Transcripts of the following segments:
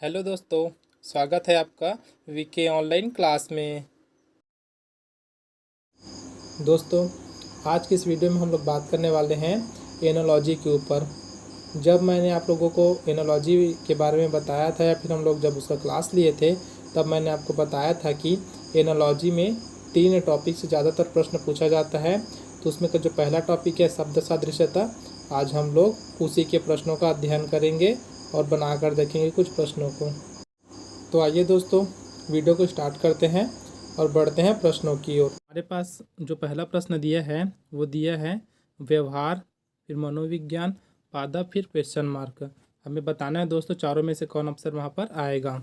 Hello दोस्तों, स्वागत है आपका वीके ऑनलाइन क्लास में। दोस्तों, आज की इस वीडियो में हम लोग बात करने वाले हैं एनोलॉजी के ऊपर। जब मैंने आप लोगों को एनोलॉजी के बारे में बताया था या फिर हम लोग जब उसका क्लास लिए थे, तब मैंने आपको बताया था कि एनोलॉजी में 3 टॉपिक से ज़्यादातर प्रश्न पूछा जाता है। तो उसमें का जो पहला टॉपिक है शब्द सादृश्यता, आज हम लोग उसी के प्रश्नों का अध्ययन करेंगे और बनाकर देखेंगे कुछ प्रश्नों को। तो आइए दोस्तों, वीडियो को स्टार्ट करते हैं और बढ़ते हैं प्रश्नों की ओर। हमारे पास जो पहला प्रश्न दिया है वो दिया है व्यवहार, फिर मनोविज्ञान, पादप, फिर क्वेश्चन मार्क। हमें बताना है दोस्तों चारों में से कौन ऑप्शन वहाँ पर आएगा।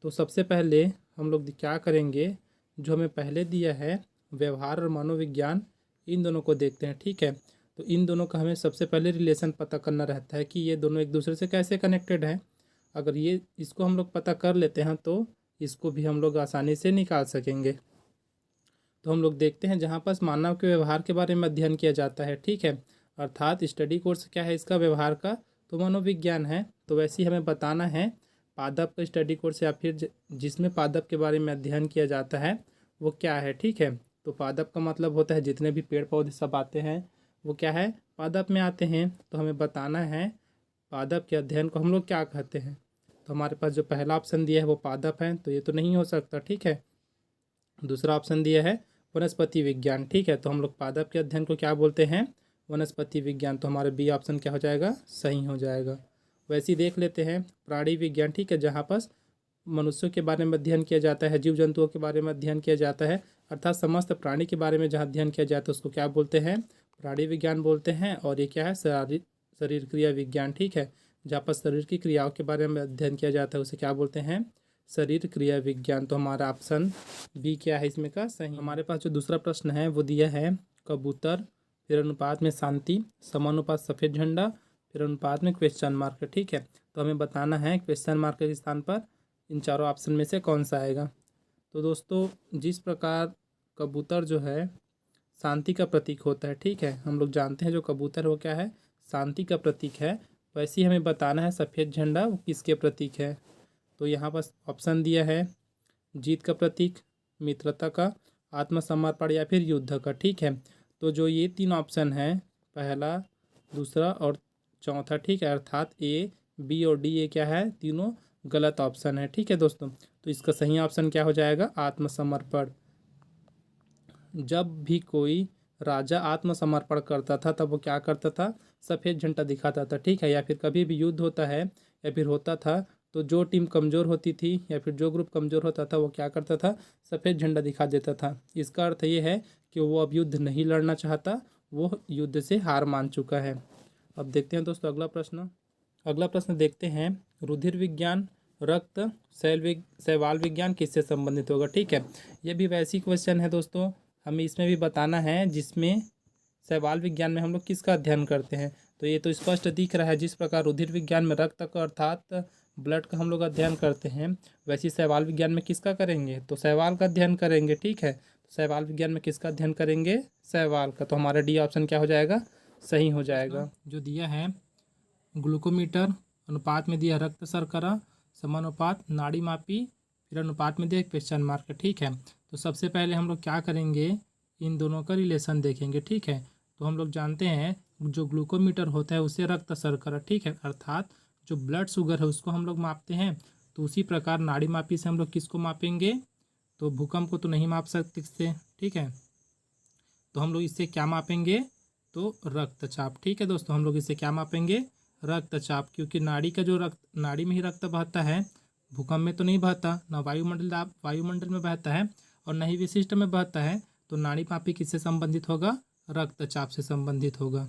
तो सबसे पहले हम लोग क्या करेंगे, जो हमें पहले दिया है व्यवहार और मनोविज्ञान, इन दोनों को देखते हैं। ठीक है, तो इन दोनों का हमें सबसे पहले रिलेशन पता करना रहता है कि ये दोनों एक दूसरे से कैसे कनेक्टेड हैं। अगर ये इसको हम लोग पता कर लेते हैं तो इसको भी हम लोग आसानी से निकाल सकेंगे। तो हम लोग देखते हैं जहाँ पर मानव के व्यवहार के बारे में अध्ययन किया जाता है। ठीक है, अर्थात स्टडी कोर्स क्या है इसका, व्यवहार का, तो मनोविज्ञान है। तो वैसे ही हमें बताना है पादप का स्टडी कोर्स या फिर जिसमें पादप के बारे में अध्ययन किया जाता है वो क्या है। ठीक है, तो पादप का मतलब होता है जितने भी पेड़ पौधे सब आते हैं वो क्या है, पादप में आते हैं। तो हमें बताना है पादप के अध्ययन को हम लोग क्या कहते हैं। तो हमारे पास जो पहला ऑप्शन दिया है वो पादप है, तो ये तो नहीं हो सकता। ठीक है, दूसरा ऑप्शन दिया है वनस्पति विज्ञान। ठीक है, तो हम लोग पादप के अध्ययन को क्या बोलते हैं, वनस्पति विज्ञान। तो हमारा बी ऑप्शन क्या हो जाएगा, सही हो जाएगा। वैसे ही देख लेते हैं प्राणी विज्ञान। ठीक है, जहाँ पर मनुष्यों के बारे में अध्ययन किया जाता है, जीव जंतुओं के बारे में अध्ययन किया जाता है, अर्थात समस्त प्राणी के बारे में जहाँ अध्ययन किया जाता है उसको क्या बोलते हैं, प्राणी विज्ञान बोलते हैं। और ये क्या है, शरीर क्रिया विज्ञान। ठीक है, जहाँ पर शरीर की क्रियाओं के बारे में अध्ययन किया जाता है उसे क्या बोलते हैं, शरीर क्रिया विज्ञान। तो हमारा ऑप्शन बी क्या है इसमें का सही। हमारे पास जो दूसरा प्रश्न है वो दिया है कबूतर, फिर अनुपात में शांति, समानुपात सफ़ेद झंडा, फिर अनुपात में क्वेश्चन मार्क। ठीक है, तो हमें बताना है क्वेश्चन मार्क के स्थान पर इन चारों ऑप्शन में से कौन सा आएगा। तो दोस्तों, जिस प्रकार कबूतर जो है शांति का प्रतीक होता है, ठीक है, हम लोग जानते हैं जो कबूतर वो क्या है, शांति का प्रतीक है। वैसे ही हमें बताना है सफ़ेद झंडा वो किसके प्रतीक है। तो यहाँ पर ऑप्शन दिया है जीत का प्रतीक, मित्रता का, आत्मसमर्पण या फिर युद्ध का। ठीक है, तो जो ये 3 ऑप्शन है, पहला, दूसरा और चौथा, ठीक है, अर्थात ए, बी और डी, ये क्या है, तीनों गलत ऑप्शन है। ठीक है दोस्तों, तो इसका सही ऑप्शन क्या हो जाएगा, आत्मसमर्पण। जब भी कोई राजा आत्मसमर्पण करता था तब वो क्या करता था, सफ़ेद झंडा दिखाता था। ठीक है, या फिर कभी भी युद्ध होता है या फिर होता था तो जो टीम कमज़ोर होती थी या फिर जो ग्रुप कमज़ोर होता था वो क्या करता था, सफ़ेद झंडा दिखा देता था। इसका अर्थ ये है कि वो अब युद्ध नहीं लड़ना चाहता, वो युद्ध से हार मान चुका है। अब देखते हैं दोस्तों अगला प्रश्न। अगला प्रश्न देखते हैं रुधिर विज्ञान, रक्त, शैवाल विज्ञान किससे संबंधित होगा। ठीक है, ये भी वैसी क्वेश्चन है दोस्तों, हमें इसमें भी बताना है जिसमें शैवाल विज्ञान में हम लोग किसका अध्ययन करते हैं। तो ये तो स्पष्ट दिख रहा है, जिस प्रकार रुधिर विज्ञान में रक्त का अर्थात ब्लड का हम लोग अध्ययन करते हैं, वैसे शैवाल विज्ञान में किसका करेंगे, तो शैवाल का अध्ययन करेंगे। ठीक है, तो शैवाल विज्ञान में किसका अध्ययन करेंगे, शैवाल का। तो हमारा डी ऑप्शन क्या हो जाएगा, सही हो जाएगा। जो दिया है ग्लूकोमीटर, अनुपात में दिया रक्त शर्करा, समानुपात नाड़ी मापी, फिर अनुपात में दिया क्वेश्चन मार्क। ठीक है, तो सबसे पहले हम लोग क्या करेंगे, इन दोनों का रिलेशन देखेंगे। ठीक है, तो हम लोग जानते हैं जो ग्लूकोमीटर होता है उससे रक्त शर्करा, ठीक है, अर्थात जो ब्लड शुगर है उसको हम लोग मापते हैं। तो उसी प्रकार नाड़ी मापी से हम लोग किसको मापेंगे, तो भूकंप को तो नहीं माप सकते इससे। ठीक है, तो हम लोग इससे क्या मापेंगे, तो रक्तचाप। ठीक है दोस्तों, हम लोग इससे क्या मापेंगे, रक्तचाप, क्योंकि नाड़ी का जो रक्त, नाड़ी में ही रक्त बहता है, भूकंप में तो नहीं बहता, ना वायुमंडल में बहता है और न ही विशिष्ट में बहता है। तो नाड़ी मापी किससे संबंधित होगा, रक्तचाप से संबंधित होगा।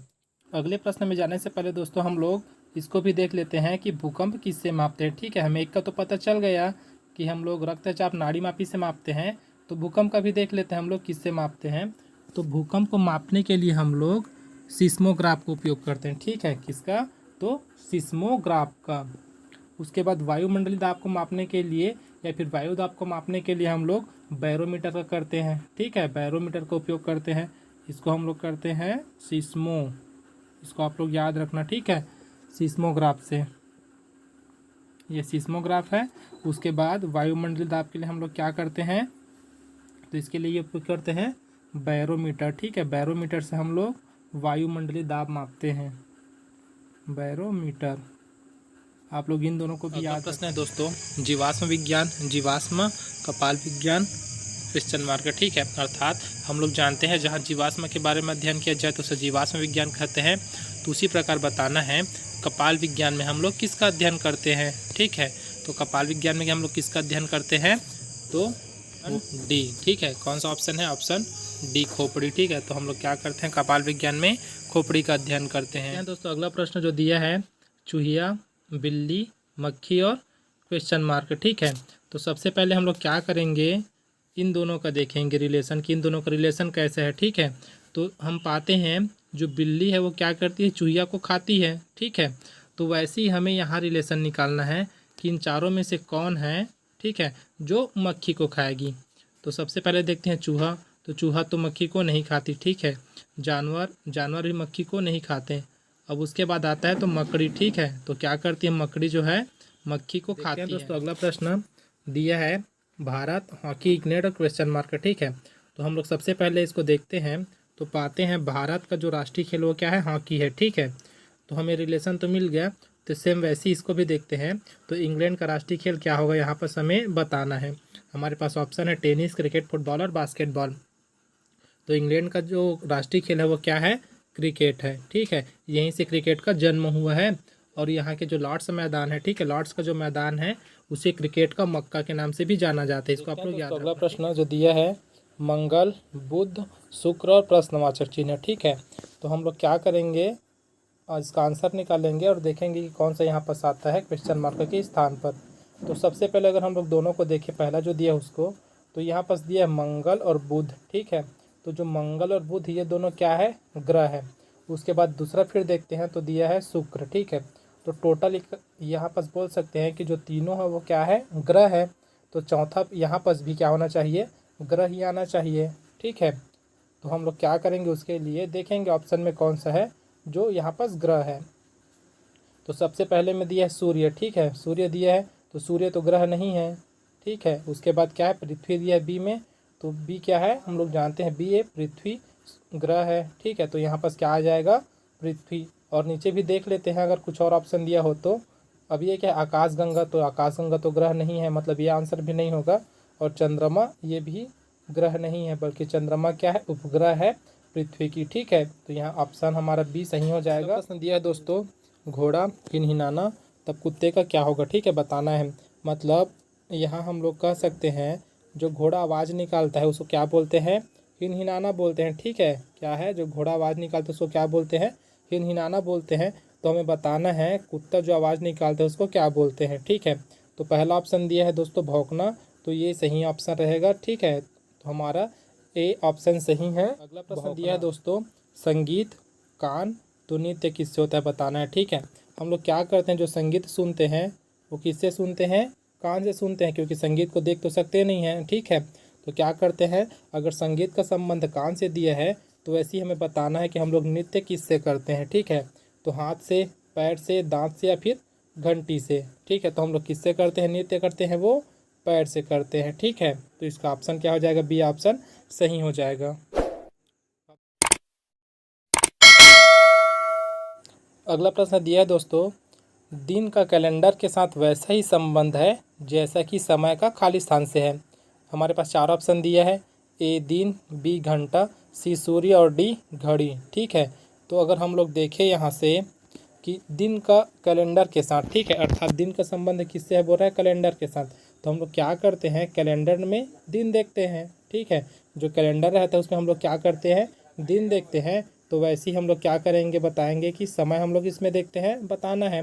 अगले प्रश्न में जाने से पहले दोस्तों हम लोग इसको भी देख लेते हैं कि भूकंप किससे मापते हैं। ठीक है, हमें एक का तो पता चल गया कि हम लोग रक्तचाप नाड़ी मापी से मापते हैं, तो भूकंप का भी देख लेते हैं हम लोग किससे मापते हैं। तो भूकंप को मापने के लिए हम लोग सिस्मोग्राफ का उपयोग करते हैं। ठीक है, किसका, तो सिस्मोग्राफ का। उसके बाद वायुमंडलीय दाब को मापने के लिए या फिर वायु दाब को मापने के लिए हम लोग बैरोमीटर का करते हैं। ठीक है, बैरोमीटर का उपयोग करते हैं, इसको हम लोग करते हैं सिस्मो, इसको आप लोग याद रखना। ठीक है, सिस्मोग्राफ से। ये सिस्मोग्राफ है। उसके बाद वायुमंडलीय दाब के लिए हम लोग क्या करते हैं, तो इसके लिए ये उपयोग करते हैं बैरोमीटर। ठीक है, बैरोमीटर से हम लोग वायुमंडलीय दाब मापते हैं, बैरोमीटर। आप लोग इन दोनों को भी याद। प्रश्न है दोस्तों, जीवाश्म विज्ञान, जीवाश्म, कपाल विज्ञान, क्वेश्चन मार्क। ठीक है, अर्थात हम लोग जानते हैं जहाँ जीवाश्म के बारे में अध्ययन किया जाए तो उसे जीवाश्म विज्ञान कहते हैं। तो उसी प्रकार बताना है कपाल विज्ञान में हम लोग किसका अध्ययन करते हैं। ठीक है, तो कपाल विज्ञान में हम लोग किसका अध्ययन करते हैं, तो डी। ठीक है, कौन सा ऑप्शन है, ऑप्शन डी, खोपड़ी। ठीक है, तो हम लोग क्या करते हैं, कपाल विज्ञान में खोपड़ी का अध्ययन करते हैं। दोस्तों अगला प्रश्न जो दिया है, चूहिया, बिल्ली, मक्खी और क्वेश्चन मार्क। ठीक है, तो सबसे पहले हम लोग क्या करेंगे, इन दोनों का देखेंगे रिलेशन कि इन दोनों का रिलेशन कैसे है। ठीक है, तो हम पाते हैं जो बिल्ली है वो क्या करती है, चूहिया को खाती है। ठीक है, तो वैसे ही हमें यहाँ रिलेशन निकालना है कि इन चारों में से कौन है, ठीक है, जो मक्खी को खाएगी। तो सबसे पहले देखते हैं चूहा, तो चूहा तो मक्खी को नहीं खाती। ठीक है, जानवर भी मक्खी को नहीं खाते। अब उसके बाद आता है तो मकड़ी। ठीक है, तो क्या करती है मकड़ी, जो है मक्खी को खाती है। दोस्तों अगला प्रश्न दिया है, भारत हॉकी इग्नेट और क्वेश्चन मार्क। ठीक है, तो हम लोग सबसे पहले इसको देखते हैं तो पाते हैं भारत का जो राष्ट्रीय खेल वो क्या है, हॉकी है। ठीक है, तो हमें रिलेशन तो मिल गया, तो सेम वैसे ही इसको भी देखते हैं। तो इंग्लैंड का राष्ट्रीय खेल क्या होगा, यहाँ पर हमें बताना है। हमारे पास ऑप्शन है टेनिस, क्रिकेट, फुटबॉल और बास्केटबॉल। तो इंग्लैंड का जो राष्ट्रीय खेल है वो क्या है, क्रिकेट है। ठीक है, यहीं से क्रिकेट का जन्म हुआ है। और यहाँ के जो लॉर्ड्स मैदान है, ठीक है, लॉर्ड्स का जो मैदान है उसे क्रिकेट का मक्का के नाम से भी जाना जाता है। इसको आप लोग याद। अगला प्रश्न जो दिया है, मंगल, बुध, शुक्र और प्रश्नवाचक चिन्ह। ठीक है, तो हम लोग क्या करेंगे, इसका आंसर निकालेंगे और देखेंगे कि कौन सा यहाँ पर आता है क्वेश्चन मार्क के स्थान पर। तो सबसे पहले अगर हम लोग दोनों को देखें, पहला जो दिया है उसको, तो यहाँ पर दिया है मंगल और बुध। ठीक है, तो जो मंगल और बुध ये दोनों क्या है, ग्रह है। उसके बाद दूसरा फिर देखते हैं तो दिया है शुक्र। ठीक है, तो टोटल यहाँ पर बोल सकते हैं कि जो तीनों है वो क्या है, ग्रह है। तो चौथा यहाँ पर भी क्या होना चाहिए, ग्रह ही आना चाहिए। ठीक है, तो हम लोग क्या करेंगे, उसके लिए देखेंगे ऑप्शन में कौन सा है जो यहाँ पर ग्रह है। तो सबसे पहले में दिया है सूर्य। ठीक है, सूर्य दिया है, तो सूर्य तो ग्रह नहीं है। ठीक है, उसके बाद क्या है, पृथ्वी दिया है बी में, तो बी क्या है, हम लोग जानते हैं बी है, पृथ्वी ग्रह है। ठीक है, तो यहाँ पर क्या आ जाएगा, पृथ्वी। और नीचे भी देख लेते हैं अगर कुछ और ऑप्शन दिया हो तो। अब ये क्या है, आकाशगंगा, तो आकाशगंगा तो ग्रह नहीं है, मतलब ये आंसर भी नहीं होगा। और चंद्रमा ये भी ग्रह नहीं है, बल्कि चंद्रमा क्या है, उपग्रह है पृथ्वी की। ठीक है, तो यहाँ ऑप्शन हमारा बी सही हो जाएगा। प्रश्न दिया है दोस्तों, घोड़ा हिनहिनाना तब कुत्ते का क्या होगा। ठीक है, बताना है। मतलब यहाँ हम लोग कह सकते हैं जो घोड़ा आवाज़ निकालता है उसको क्या बोलते हैं, हिनहिनाना बोलते हैं। ठीक है, क्या है, जो घोड़ा आवाज़ निकालता है उसको क्या बोलते हैं, हिनहिनाना बोलते हैं। तो हमें बताना है कुत्ता जो आवाज़ निकालता है उसको क्या बोलते हैं। ठीक है, तो पहला ऑप्शन दिया है दोस्तों भौंकना, तो ये सही ऑप्शन रहेगा। ठीक है, तो हमारा ए ऑप्शन सही है। अगला प्रश्न दिया है दोस्तों, संगीत, कान, तो नृत्य किससे होता है, बताना है। ठीक है, हम लोग क्या करते हैं, जो संगीत सुनते हैं वो किससे सुनते हैं, कान से सुनते हैं, क्योंकि संगीत को देख तो सकते नहीं हैं। ठीक है, तो क्या करते हैं, अगर संगीत का संबंध कान से दिया है तो वैसे ही हमें बताना है कि हम लोग नृत्य किससे करते हैं। ठीक है, तो हाथ से, पैर से, दांत से या फिर घंटी से। ठीक है, तो हम लोग किससे करते हैं, नृत्य करते हैं वो पैर से करते हैं। ठीक है, तो इसका ऑप्शन क्या हो जाएगा, बी ऑप्शन सही हो जाएगा। अगला प्रश्न दिया है दोस्तों, दिन का कैलेंडर के साथ वैसा ही संबंध है जैसा कि समय का खाली स्थान से है। हमारे पास चार ऑप्शन दिया है, ए दिन, बी घंटा, सी सूर्य और डी घड़ी। ठीक है, तो अगर हम लोग देखें यहाँ से कि दिन का कैलेंडर के साथ, ठीक है, अर्थात दिन का संबंध किससे है, बोल रहा है कैलेंडर के साथ, तो हम लोग क्या करते हैं, कैलेंडर में दिन देखते हैं। ठीक है, जो कैलेंडर रहता है उसमें हम लोग क्या करते हैं, दिन देखते हैं। तो वैसे ही हम लोग क्या करेंगे, बताएंगे कि समय हम लोग इसमें देखते हैं, बताना है।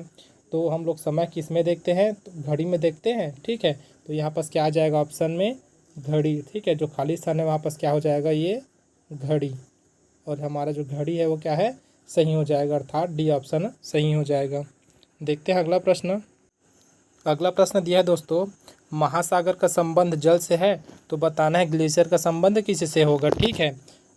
तो हम लोग समय किस में देखते हैं, तो घड़ी में देखते हैं। ठीक है, तो यहाँ पर क्या आ जाएगा ऑप्शन में, घड़ी। ठीक है, जो खाली स्थान है वहाँ पर क्या हो जाएगा, ये घड़ी। और हमारा जो घड़ी है वो क्या है, सही हो जाएगा, अर्थात डी ऑप्शन सही हो जाएगा। देखते हैं अगला प्रश्न। अगला प्रश्न दिया है दोस्तों, महासागर का संबंध जल से है, तो बताना है ग्लेशियर का संबंध किससे होगा। ठीक है,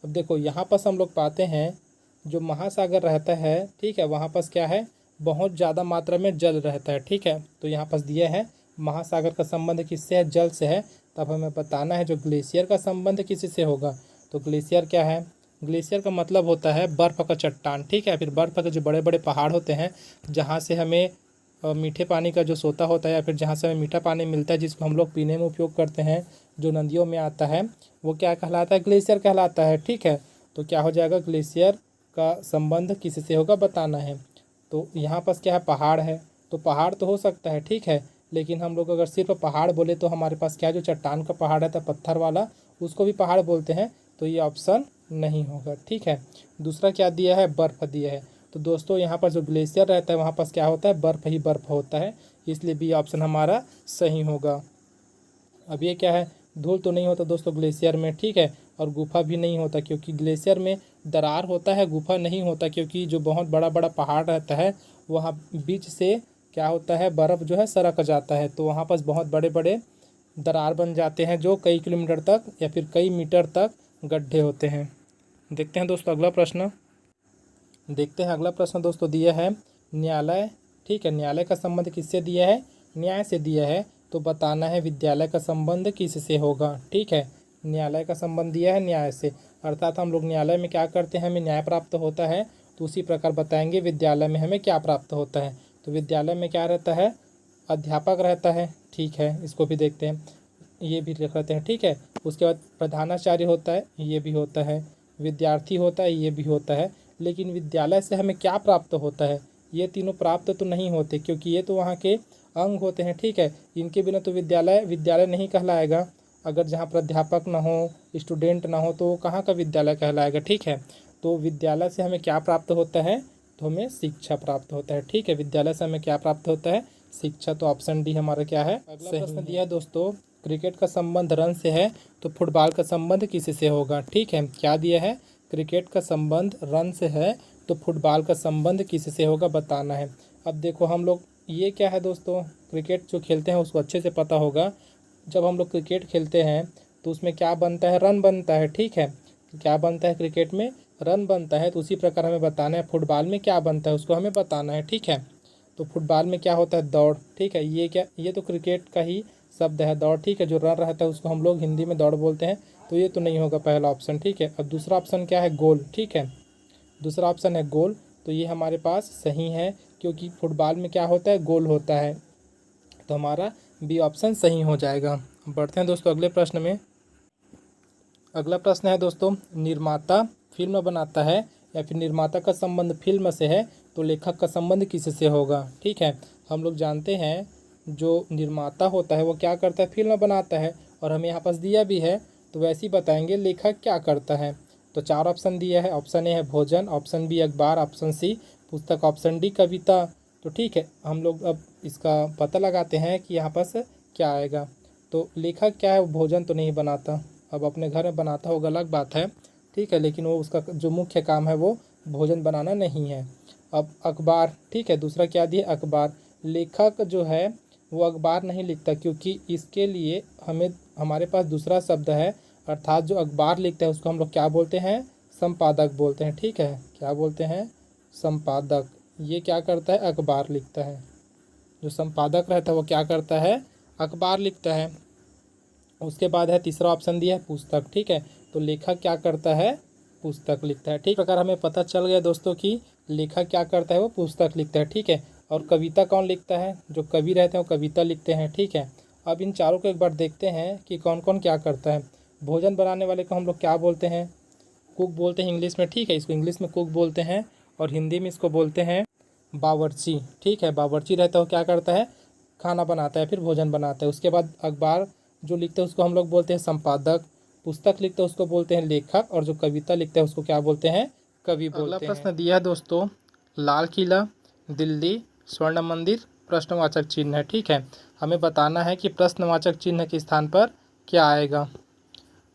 अब देखो यहाँ पर हम लोग पाते हैं जो महासागर रहता है, ठीक है, वहाँ पर क्या है, बहुत ज़्यादा मात्रा में जल रहता है। ठीक है, तो यहाँ पास दिया है महासागर का संबंध किससे है, जल से है। तब हमें बताना है जो ग्लेशियर का संबंध किससे होगा। तो ग्लेशियर क्या है, ग्लेशियर का मतलब होता है बर्फ़ का चट्टान। ठीक है, फिर बर्फ़ के जो बड़े बड़े पहाड़ होते हैं जहाँ से हमें मीठे पानी का जो सोता होता है या फिर जहाँ से हमें मीठा पानी मिलता है जिसको हम लोग पीने में उपयोग करते हैं, जो नदियों में आता है, वो क्या कहलाता है, ग्लेशियर कहलाता है। ठीक है, तो क्या हो जाएगा, ग्लेशियर का संबंध किससे होगा बताना है। तो यहाँ पास क्या है, पहाड़ है, तो पहाड़ तो हो सकता है। ठीक है, लेकिन हम लोग अगर सिर्फ पहाड़ बोले तो हमारे पास क्या, जो चट्टान का पहाड़ रहता है पत्थर वाला, उसको भी पहाड़ बोलते हैं, तो ये ऑप्शन नहीं होगा। ठीक है, दूसरा क्या दिया है, बर्फ़ दिया है। तो दोस्तों यहाँ पर जो ग्लेशियर रहता है वहाँ पास क्या होता है, बर्फ़ ही बर्फ़ होता है, इसलिए बी ऑप्शन हमारा सही होगा। अब ये क्या है, धूल तो नहीं होता दोस्तों ग्लेशियर में। ठीक है, और गुफा भी नहीं होता क्योंकि ग्लेशियर में दरार होता है, गुफा नहीं होता, क्योंकि जो बहुत बड़ा बड़ा पहाड़ रहता है वहाँ बीच से क्या होता है, बर्फ़ जो है सरक जाता है, तो वहाँ पास बहुत बड़े बड़े दरार बन जाते हैं जो कई किलोमीटर तक या फिर कई मीटर तक गड्ढे होते हैं। देखते हैं दोस्तों अगला प्रश्न। देखते हैं अगला प्रश्न दोस्तों दिया है न्यायालय। ठीक है, न्यायालय का संबंध किससे दिया है, न्याय से दिया है। तो बताना है विद्यालय का संबंध किससे होगा। ठीक है, न्यायालय का संबंध दिया है न्याय से, अर्थात हम लोग न्यायालय में क्या करते हैं, हमें न्याय प्राप्त होता है। तो उसी प्रकार बताएंगे विद्यालय में हमें क्या प्राप्त होता है। तो विद्यालय में क्या रहता है, अध्यापक रहता है। ठीक है, इसको भी देखते हैं, ये भी लिख लेते हैं। ठीक है, उसके बाद प्रधानाचार्य होता है, ये भी होता है, विद्यार्थी होता है, ये भी होता है। लेकिन विद्यालय से हमें क्या प्राप्त होता है, ये तीनों प्राप्त तो नहीं होते क्योंकि ये तो वहाँ के अंग होते हैं। ठीक है, इनके बिना तो विद्यालय विद्यालय नहीं कहलाएगा। अगर जहाँ प्राध्यापक ना हो, स्टूडेंट ना हो, तो वो कहाँ का विद्यालय कहलाएगा। ठीक है, तो विद्यालय से हमें क्या प्राप्त होता है, तो हमें शिक्षा प्राप्त होता है। ठीक है, विद्यालय से हमें क्या प्राप्त होता है, शिक्षा। तो ऑप्शन डी हमारा क्या है, अगला प्रश्न दिया है दोस्तों क्रिकेट का संबंध रन से है, तो फुटबॉल का संबंध किससे होगा। ठीक है, क्या दिया है, क्रिकेट का संबंध रन से है, तो फुटबॉल का संबंध किससे होगा बताना है। अब देखो हम लोग, ये क्या है दोस्तों, क्रिकेट जो खेलते हैं उसको अच्छे से पता होगा। जब हम लोग क्रिकेट खेलते हैं तो उसमें क्या बनता है, रन बनता है। ठीक है, क्या बनता है, क्रिकेट में रन बनता है। तो उसी प्रकार हमें बताना है फुटबॉल में क्या बनता है, उसको हमें बताना है। ठीक है, तो फुटबॉल में क्या होता है, दौड़। ठीक है, ये क्या, ये तो क्रिकेट का ही शब्द है दौड़। ठीक है, जो रन रहता है उसको हम लोग हिंदी में दौड़ बोलते हैं, तो ये तो नहीं होगा पहला ऑप्शन। ठीक है, अब दूसरा ऑप्शन क्या है, गोल। ठीक है, दूसरा ऑप्शन है गोल, तो ये हमारे पास सही है क्योंकि फुटबॉल में क्या होता है, गोल होता है, तो हमारा बी ऑप्शन सही हो जाएगा। बढ़ते हैं दोस्तों अगले प्रश्न में। अगला प्रश्न है दोस्तों, निर्माता फिल्म बनाता है या फिर निर्माता का संबंध फिल्म से है, तो लेखक का संबंध किससे होगा। ठीक है, हम लोग जानते हैं जो निर्माता होता है वो क्या करता है, फिल्म बनाता है, और हमें यहाँ पास दिया भी है, तो वैसे ही बताएंगे लेखक क्या करता है। तो चार ऑप्शन दिया है, ऑप्शन ए है भोजन, ऑप्शन बी अखबार, ऑप्शन सी पुस्तक, ऑप्शन डी कविता। तो ठीक है, हम लोग अब इसका पता लगाते हैं कि यहाँ पास क्या आएगा। तो लेखक क्या है, वो भोजन तो नहीं बनाता, अब अपने घर में बनाता होगा अलग बात है। ठीक है, लेकिन वो उसका जो मुख्य काम है वो भोजन बनाना नहीं है। अब अखबार, ठीक है, दूसरा क्या दिया, अखबार। लेखक जो है वो अखबार नहीं लिखता क्योंकि इसके लिए हमें हमारे पास दूसरा शब्द है, अर्थात जो अखबार लिखता है उसको हम लोग क्या बोलते हैं, संपादक बोलते हैं। ठीक है, क्या बोलते हैं, संपादक। ये क्या करता है, अखबार लिखता है। जो संपादक रहता है वो क्या करता है, अखबार लिखता है। उसके बाद है तीसरा ऑप्शन दिया है पुस्तक। ठीक है, तो लेखक क्या करता है, पुस्तक लिखता है। ठीक प्रकार हमें पता चल गया दोस्तों कि लेखक क्या करता है, वो पुस्तक लिखता है। ठीक है, और कविता कौन लिखता है, जो कवि रहते हैं वो कविता लिखते हैं। ठीक है, अब इन चारों को एक बार देखते हैं कि कौन कौन क्या करता है। भोजन बनाने वाले को हम लोग क्या बोलते हैं, कुक बोलते हैं इंग्लिश में। ठीक है, इसको इंग्लिश में कुक बोलते हैं और हिंदी में इसको बोलते हैं बावर्ची। ठीक है, बावर्ची रहता है वो क्या करता है, खाना बनाता है, फिर भोजन बनाता है। उसके बाद अखबार जो लिखते हैं उसको हम लोग बोलते हैं संपादक, पुस्तक लिखते हैं उसको बोलते हैं लेखक, और जो कविता लिखते हैं उसको क्या बोलते हैं, कवि बोलते हैं। अगला प्रश्न दिया है दोस्तों, लाल किला, दिल्ली, स्वर्ण मंदिर, प्रश्नवाचक चिन्ह है। ठीक है, हमें बताना है कि प्रश्नवाचक चिन्ह के स्थान पर क्या आएगा।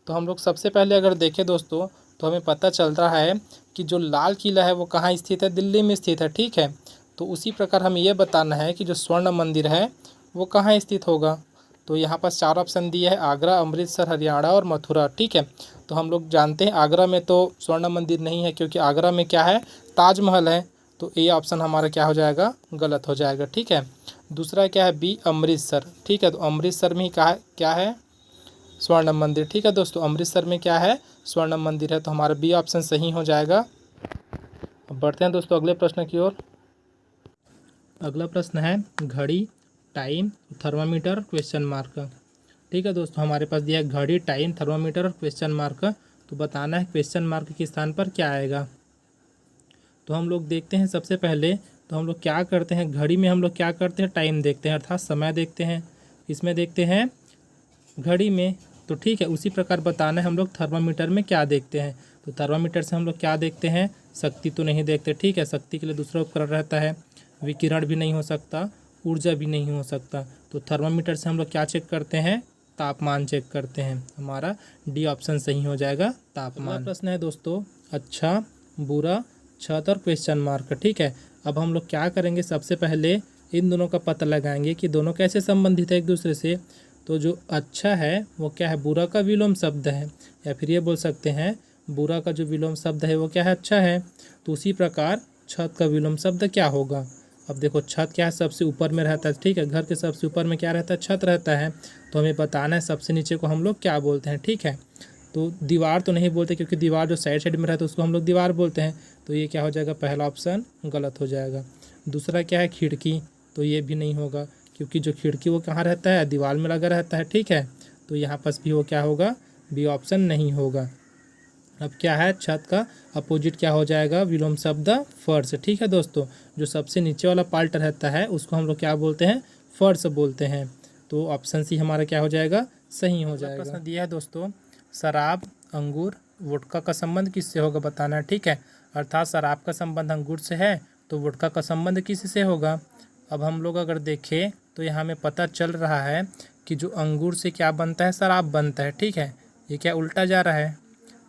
तो हम लोग सबसे पहले अगर देखें दोस्तों तो हमें पता चल रहा है कि जो लाल किला है वो कहाँ स्थित है, दिल्ली में स्थित है। ठीक है, तो उसी प्रकार हमें ये बताना है कि जो स्वर्ण मंदिर है वो कहाँ स्थित होगा। तो यहाँ पर चार ऑप्शन दिए है, आगरा, अमृतसर, हरियाणा और मथुरा। ठीक है, तो हम लोग जानते हैं आगरा में तो स्वर्ण मंदिर नहीं है क्योंकि आगरा में क्या है, ताजमहल है, तो ए ऑप्शन हमारा क्या हो जाएगा, गलत हो जाएगा। ठीक है, दूसरा क्या है बी अमृतसर। ठीक है, तो अमृतसर में ही कहा क्या है, स्वर्ण मंदिर। ठीक है दोस्तों, अमृतसर में क्या है, स्वर्ण मंदिर है, तो हमारा बी ऑप्शन सही हो जाएगा। अब बढ़ते हैं दोस्तों अगले प्रश्न की ओर। अगला प्रश्न है घड़ी, टाइम, थर्मामीटर, क्वेश्चन मार्क। ठीक है दोस्तों, हमारे पास दिया है घड़ी, टाइम, थर्मामीटर और क्वेश्चन मार्क। तो बताना है क्वेश्चन मार्क के स्थान पर क्या आएगा। तो हम लोग देखते हैं सबसे पहले, तो हम लोग क्या करते हैं, घड़ी में हम लोग क्या करते हैं, टाइम देखते हैं अर्थात समय देखते हैं। इसमें देखते हैं घड़ी में, तो ठीक है उसी प्रकार बताना है हम लोग थर्मामीटर में क्या देखते हैं। तो थर्मामीटर से हम लोग क्या देखते हैं, शक्ति तो नहीं देखते। ठीक है, शक्ति के लिए दूसरा उपकरण रहता है, विकिरण भी नहीं हो सकता, ऊर्जा भी नहीं हो सकता। तो थर्मामीटर से हम लोग क्या चेक करते हैं, तापमान चेक करते हैं। हमारा डी ऑप्शन सही हो जाएगा, तापमान। प्रश्न है दोस्तों अच्छा, बुरा, छत और क्वेश्चन मार्क। ठीक है, अब हम लोग क्या करेंगे, सबसे पहले इन दोनों का पता लगाएंगे कि दोनों कैसे संबंधित है एक दूसरे से। तो जो अच्छा है वो क्या है, बुरा का विलोम शब्द है, या फिर ये बोल सकते हैं बुरा का जो विलोम शब्द है वो क्या है, अच्छा है। तो उसी प्रकार छत का विलोम शब्द क्या होगा। अब देखो छत क्या है, सबसे ऊपर में रहता है। ठीक है, घर के सबसे ऊपर में क्या रहता है, छत रहता है। तो हमें बताना है सबसे नीचे को हम लोग क्या बोलते हैं। ठीक है, तो दीवार तो नहीं बोलते, क्योंकि दीवार जो साइड साइड में रहता है उसको हम लोग दीवार बोलते हैं। तो ये क्या हो जाएगा, पहला ऑप्शन गलत हो जाएगा। दूसरा क्या है खिड़की, तो ये भी नहीं होगा, क्योंकि जो खिड़की वो कहाँ रहता है, दीवार में लगा रहता है। ठीक है, तो यहाँ पास भी वो क्या होगा, बी ऑप्शन नहीं होगा। अब क्या है, छत का अपोजिट क्या हो जाएगा, विलोम शब्द फर्श। ठीक है दोस्तों, जो सबसे नीचे वाला पार्ट रहता है उसको हम लोग क्या बोलते हैं, फर्श बोलते हैं। तो ऑप्शन सी हमारा क्या हो जाएगा, सही हो जाएगा। प्रश्न दिया है दोस्तों शराब, अंगूर, वोडका का संबंध किससे होगा बताना है। ठीक है, अर्थात शराब का संबंध अंगूर से है तो वोडका का संबंध किससे होगा। अब हम लोग अगर देखें तो यहाँ हमें पता चल रहा है कि जो अंगूर से क्या बनता है, शराब बनता है। ठीक है, ये क्या उल्टा जा रहा है,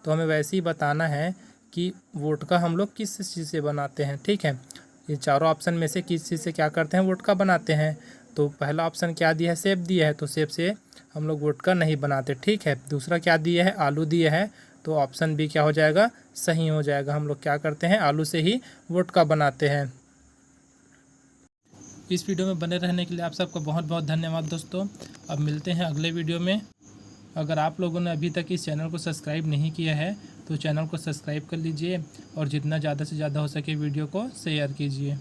तो हमें वैसे ही बताना है कि वोडका हम लोग किस चीज़ से बनाते हैं। ठीक है, ये चारों ऑप्शन में से किस चीज़ से क्या करते हैं, वोडका बनाते हैं। तो पहला ऑप्शन क्या दिया है, सेब दिया है, तो सेब से हम लोग वोडका नहीं बनाते। ठीक है, दूसरा क्या दिया है, आलू दिया है, तो ऑप्शन बी क्या हो जाएगा, सही हो जाएगा। हम लोग क्या करते हैं, आलू से ही वोडका बनाते हैं। इस वीडियो में बने रहने के लिए आप सबका बहुत बहुत धन्यवाद दोस्तों। अब मिलते हैं अगले वीडियो में। अगर आप लोगों ने अभी तक इस चैनल को सब्सक्राइब नहीं किया है तो चैनल को सब्सक्राइब कर लीजिए और जितना ज़्यादा से ज़्यादा हो सके वीडियो को शेयर कीजिए।